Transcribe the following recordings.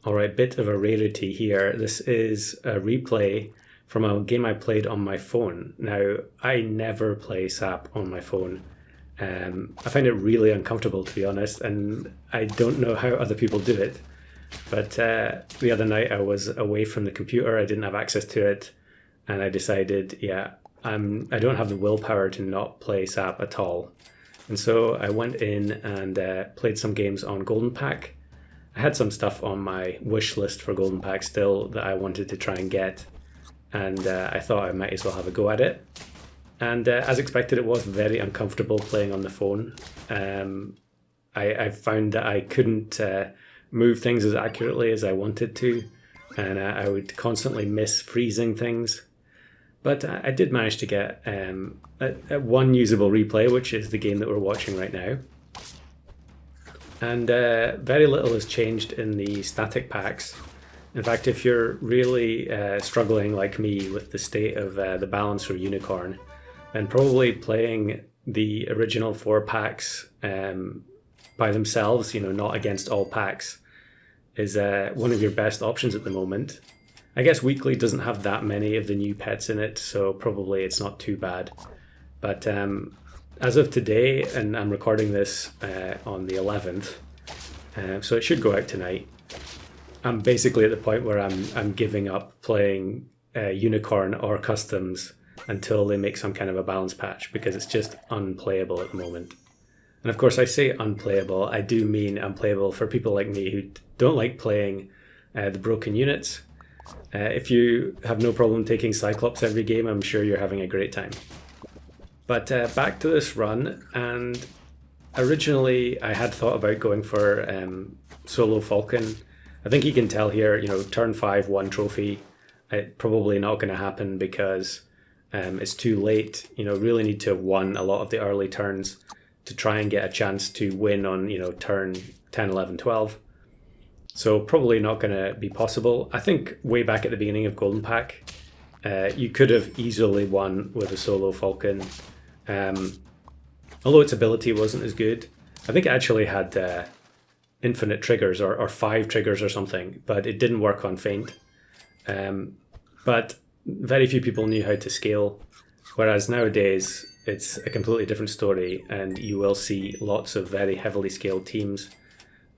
All right, bit of a rarity here. This is a replay from a game I played on my phone. Now, I never play SAP on my phone. I find it really uncomfortable, to be honest, and I don't know how other people do it. But the other night I was away from the computer, I didn't have access to it, and I decided, I don't have the willpower to not play SAP at all. And so I went in and played some games on Golden Pack. I had some stuff on my wish list for Golden Pack still that I wanted to try and get, and I thought I might as well have a go at it. And as expected, it was very uncomfortable playing on the phone. I found that I couldn't move things as accurately as I wanted to, and I would constantly miss freezing things. But I did manage to get one usable replay, which is the game that we're watching right now. And very little has changed in the static packs. In fact, if you're really struggling like me with the state of the balance for Unicorn, then probably playing the original 4 packs by themselves, not against all packs, is one of your best options at the moment. I guess Weekly doesn't have that many of the new pets in it, so probably it's not too bad. But as of today, and I'm recording this on the 11th, so it should go out tonight, I'm basically at the point where I'm giving up playing Unicorn or Customs until they make some kind of a balance patch, because it's just unplayable at the moment. And of course, I say unplayable, I do mean unplayable for people like me who don't like playing the broken units. If you have no problem taking Cyclops every game, I'm sure you're having a great time. But back to this run, and originally I had thought about going for solo Falcon. I think you can tell here, turn 5, 1 trophy. It's probably not going to happen because it's too late. Really need to have won a lot of the early turns to try and get a chance to win on, turn 10, 11, 12. So probably not going to be possible. I think way back at the beginning of Golden Pack, you could have easily won with a solo Falcon. Although its ability wasn't as good. I think it actually had infinite triggers or 5 triggers or something, but it didn't work on Feint. But very few people knew how to scale, whereas nowadays it's a completely different story, and you will see lots of very heavily scaled teams.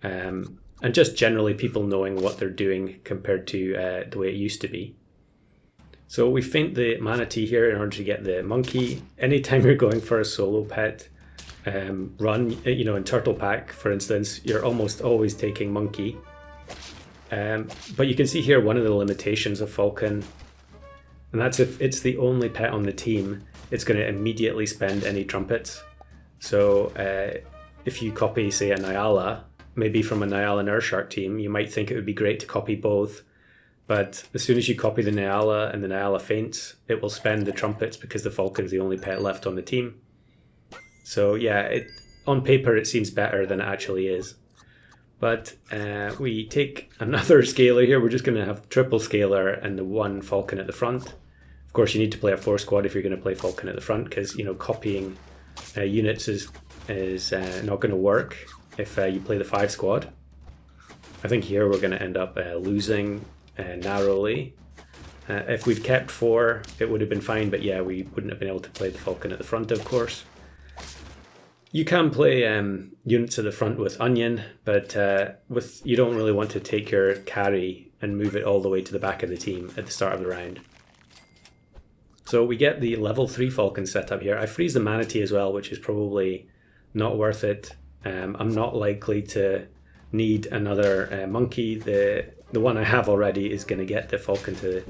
And just generally people knowing what they're doing compared to the way it used to be. So we feint the manatee here in order to get the monkey. Anytime you're going for a solo pet run, in Turtle Pack, for instance, you're almost always taking monkey. But you can see here one of the limitations of Falcon, and that's if it's the only pet on the team, it's going to immediately spend any trumpets. So if you copy, say, a Nyala, maybe from a Nyala Urshark team, you might think it would be great to copy both. But as soon as you copy the Nyala and the Nyala feints, it will spend the trumpets because the Falcon's the only pet left on the team. So yeah, on paper it seems better than it actually is. But we take another scaler here. We're just going to have triple scaler and the 1 Falcon at the front. Of course, you need to play a 4 squad if you're going to play Falcon at the front, because copying units is not going to work if you play the 5 squad. I think here we're going to end up losing narrowly. If we'd kept 4, it would have been fine, but yeah, we wouldn't have been able to play the Falcon at the front, of course. You can play units at the front with Onion, but you don't really want to take your carry and move it all the way to the back of the team at the start of the round. So we get the level 3 Falcon set up here. I freeze the manatee as well, which is probably not worth it. I'm not likely to need another monkey. The one I have already is going to get the Falcon to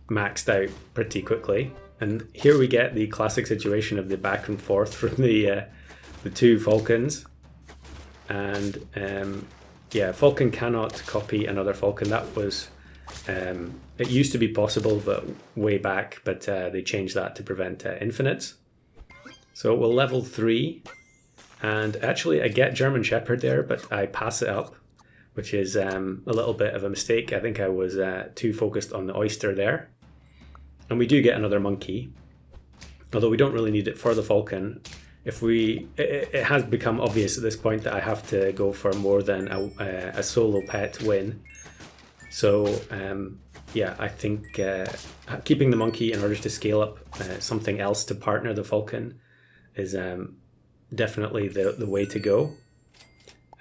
maxed out pretty quickly. And here we get the classic situation of the back and forth from the 2 Falcons. And Falcon cannot copy another Falcon. That was it used to be possible, but way back. But they changed that to prevent infinites. So we'll level 3. And actually, I get German Shepherd there, but I pass it up, which is a little bit of a mistake. I think I was too focused on the oyster there. And we do get another monkey, although we don't really need it for the Falcon. it has become obvious at this point that I have to go for more than a solo pet win. So yeah, I think keeping the monkey in order to scale up something else to partner the Falcon is definitely the way to go.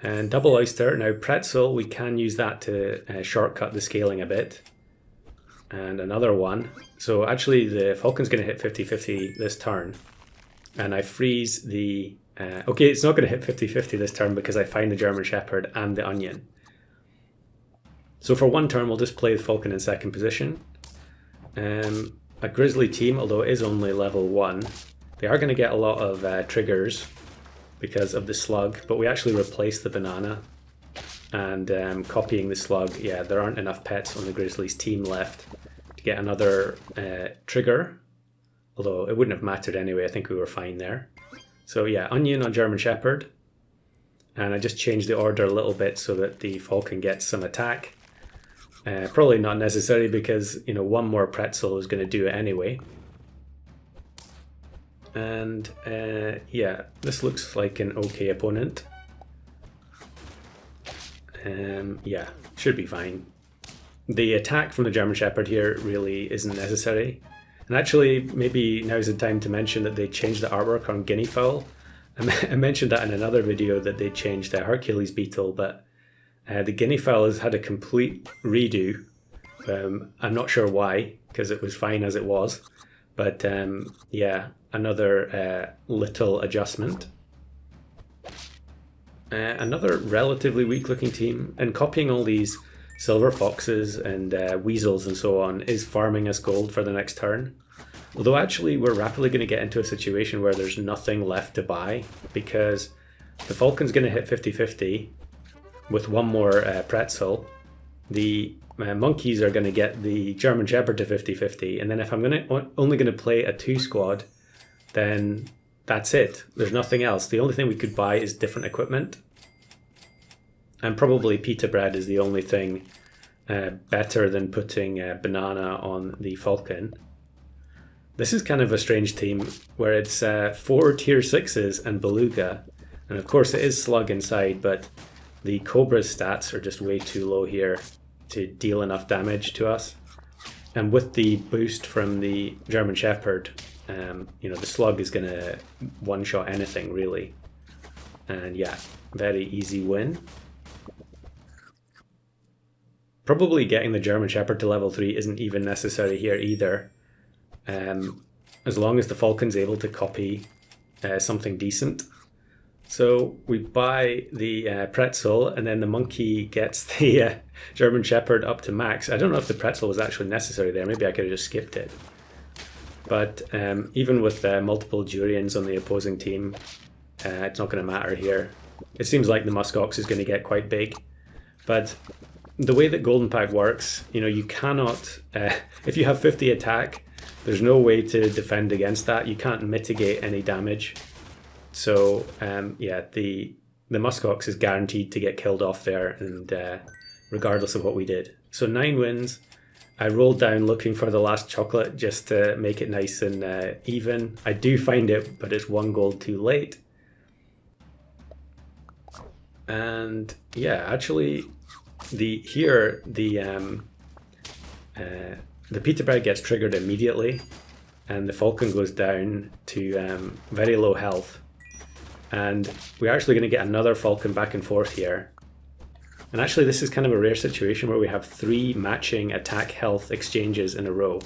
And double oyster, now pretzel, we can use that to shortcut the scaling a bit. And another one. So actually the Falcon's going to hit 50-50 this turn. And I freeze the... okay, it's not going to hit 50-50 this turn because I find the German Shepherd and the onion. So for one turn, we'll just play the Falcon in second position. A grizzly team, although it is only level 1, they are going to get a lot of triggers because of the slug, but we actually replace the banana. And copying the slug, yeah, there aren't enough pets on the grizzlies team left to get another trigger. Although it wouldn't have mattered anyway, I think we were fine there. So yeah, onion on German Shepherd. And I just changed the order a little bit so that the Falcon gets some attack. Probably not necessary because, you know, one more pretzel is going to do it anyway. And yeah, this looks like an okay opponent. Yeah, should be fine. The attack from the German Shepherd here really isn't necessary. And actually, maybe now's the time to mention that they changed the artwork on guinea fowl. I mentioned that in another video that they changed the Hercules beetle, but the guinea fowl has had a complete redo. I'm not sure why, because it was fine as it was. But yeah, another little adjustment. Another relatively weak looking team, and copying all these silver foxes and weasels and so on is farming us gold for the next turn. Although actually we're rapidly going to get into a situation where there's nothing left to buy because the Falcon's going to hit 50-50 with one more pretzel. The monkeys are going to get the German Shepherd to 50-50, and then if I'm only going to play a 2 squad, then that's it. There's nothing else. The only thing we could buy is different equipment. And probably pita bread is the only thing better than putting banana on the Falcon. This is kind of a strange team where it's 4 tier 6s and beluga. And of course it is slug inside, but the cobra's stats are just way too low here to deal enough damage to us. And with the boost from the German Shepherd, you know, the slug is going to one-shot anything really. And yeah, very easy win. Probably getting the German Shepherd to level 3 isn't even necessary here either. As long as the Falcon's able to copy something decent. So we buy the pretzel and then the monkey gets the German Shepherd up to max. I don't know if the pretzel was actually necessary there. Maybe I could have just skipped it. But even with multiple durians on the opposing team, it's not going to matter here. It seems like the muskox is going to get quite big. But the way that Golden Pack works, you know, you cannot, if you have 50 attack, there's no way to defend against that. You can't mitigate any damage. So yeah, the muskox is guaranteed to get killed off there, and regardless of what we did. So 9 wins. I rolled down looking for the last chocolate just to make it nice and even. I do find it, but it's 1 gold too late. And yeah, actually, the pita bread gets triggered immediately, and the Falcon goes down to very low health. And we're actually going to get another Falcon back and forth here. And actually this is kind of a rare situation where we have 3 matching attack health exchanges in a row.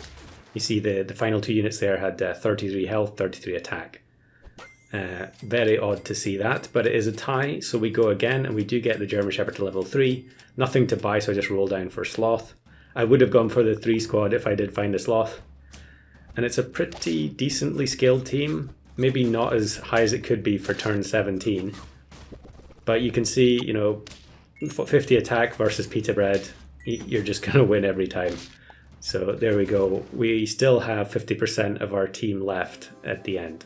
You see the final 2 units there had 33 health, 33 attack. Very odd to see that, but it is a tie, so we go again and we do get the German Shepherd to level 3. Nothing to buy, so I just roll down for Sloth. I would have gone for the 3 squad if I did find a Sloth. And it's a pretty decently scaled team. Maybe not as high as it could be for turn 17. But you can see, you know, 50 attack versus pita bread, you're just going to win every time. So there we go. We still have 50% of our team left at the end.